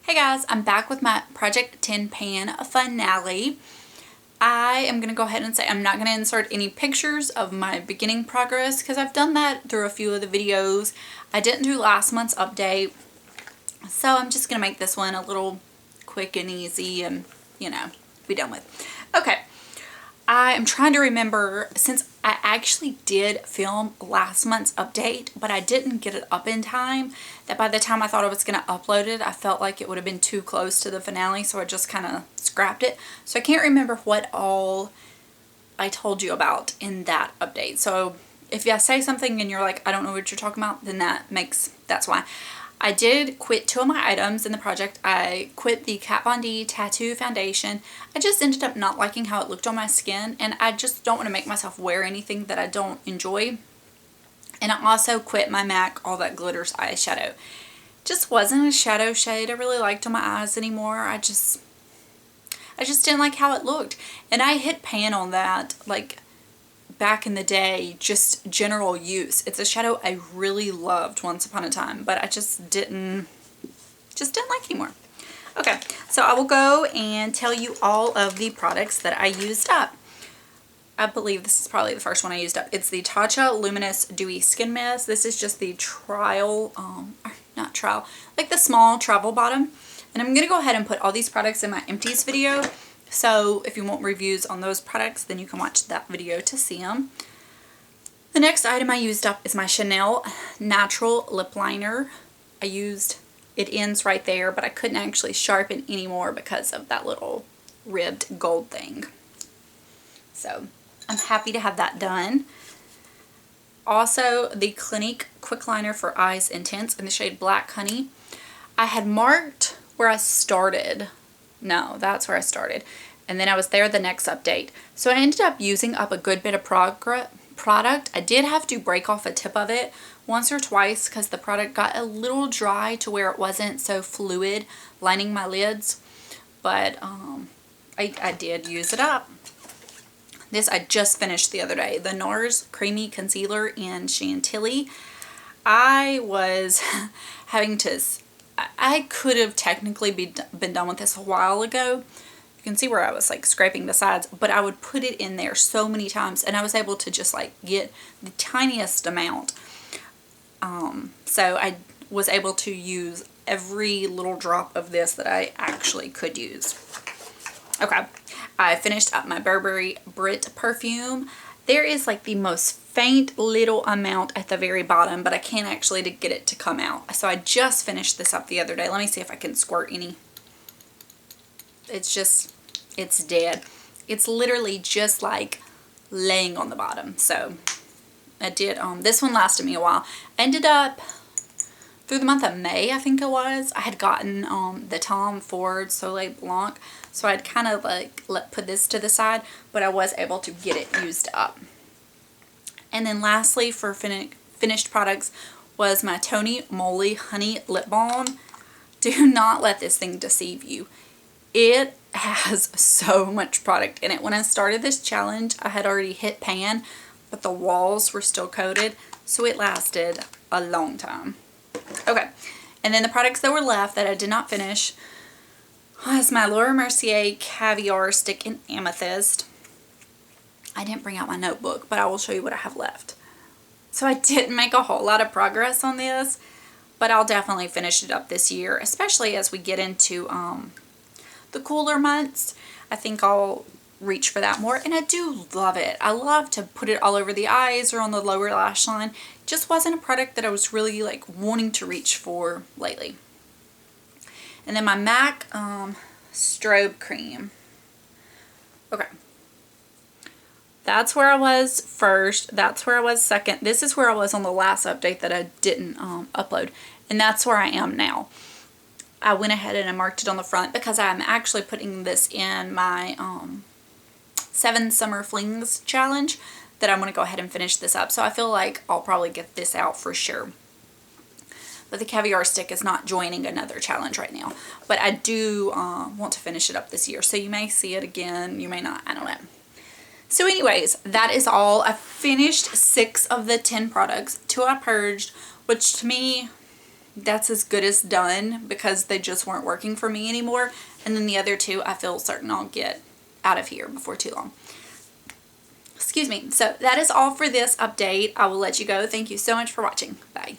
Hey guys, I'm back with my Project 10 Pan finale. I am going to go ahead and say I'm not going to insert any pictures of my beginning progress because I've done that through a few of the videos. I didn't do last month's update, so I'm just going to make this one a little quick and easy and, you know, be done with. Okay. I am trying to remember, since I actually did film last month's update, but I didn't get it up in time, that by the time I thought I was going to upload it, I felt like it would have been too close to the finale, so I just kind of scrapped it. So I can't remember what all I told you about in that update. So if I say something and you're like, I don't know what you're talking about, then that's why. I did quit 2 of my items in the project. I quit the Kat Von D Tattoo Foundation. I just ended up not liking how it looked on my skin, and I just don't want to make myself wear anything that I don't enjoy. And I also quit my MAC All That Glitters eyeshadow. Just wasn't a shadow shade I really liked on my eyes anymore. I just didn't like how it looked. And I hit pan on that like back in the day, just general use. It's a shadow I really loved once upon a time, but I just didn't like anymore. Okay, so I will go and tell you all of the products that I used up. I believe this is probably the first one I used up. It's the Tatcha Luminous Dewy Skin Mist. This is just the trial, not trial, like the small travel bottom. And I'm going to go ahead and put all these products in my empties video. So if you want reviews on those products, then you can watch that video to see them. The next item I used up is my Chanel Natural Lip Liner. It ends right there, but I couldn't actually sharpen anymore because of that little ribbed gold thing. So I'm happy to have that done. Also, the Clinique Quick Liner for Eyes Intense in the shade Black Honey. I had marked where I started. No, that's where I started. And then I was there the next update. So I ended up using up a good bit of product. I did have to break off a tip of it once or twice because the product got a little dry to where it wasn't so fluid lining my lids. But I did use it up. This I just finished the other day. The NARS Creamy Concealer in Chantilly. I was having to... I could have technically been done with this a while ago. You can see where I was like scraping the sides, but I would put it in there so many times and I was able to just like get the tiniest amount. So I was able to use every little drop of this that I actually could use. Okay, I finished up my Burberry Brit perfume. There is like the most faint little amount at the very bottom, but I can't actually get it to come out. So I just finished this up the other day. Let me see if I can squirt any. It's dead. It's literally just like laying on the bottom. So I did, this one lasted me a while. I ended up, through the month of May, I think it was, I had gotten the Tom Ford Soleil Blanc. So I'd kind of like put this to the side, but I was able to get it used up. And then lastly, for finished products, was my Tony Moly Honey Lip Balm. Do not let this thing deceive you. It has so much product in it. When I started this challenge, I had already hit pan, but the walls were still coated, so it lasted a long time. Okay, and then the products that were left that I did not finish was my Laura Mercier Caviar Stick in Amethyst. I didn't bring out my notebook, but I will show you what I have left. So I didn't make a whole lot of progress on this, but I'll definitely finish it up this year, especially as we get into the cooler months. I think I'll reach for that more, and I do love it. I love to put it all over the eyes or on the lower lash line. It just wasn't a product that I was really like wanting to reach for lately. And then my MAC Strobe Cream. Okay. That's where I was first. That's where I was second. This is where I was on the last update that I didn't upload. And that's where I am now. I went ahead and I marked it on the front because I'm actually putting this in my 7 Summer Flings challenge that I'm going to go ahead and finish this up. So I feel like I'll probably get this out for sure. But the Caviar Stick is not joining another challenge right now. But I do want to finish it up this year. So you may see it again. You may not. I don't know. So anyways, that is all. I finished 6 of the 10 products. 2 I purged, which to me that's as good as done because they just weren't working for me anymore. And then the other two I feel certain I'll get out of here before too long. Excuse me. So that is all for this update. I will let you go. Thank you so much for watching. Bye.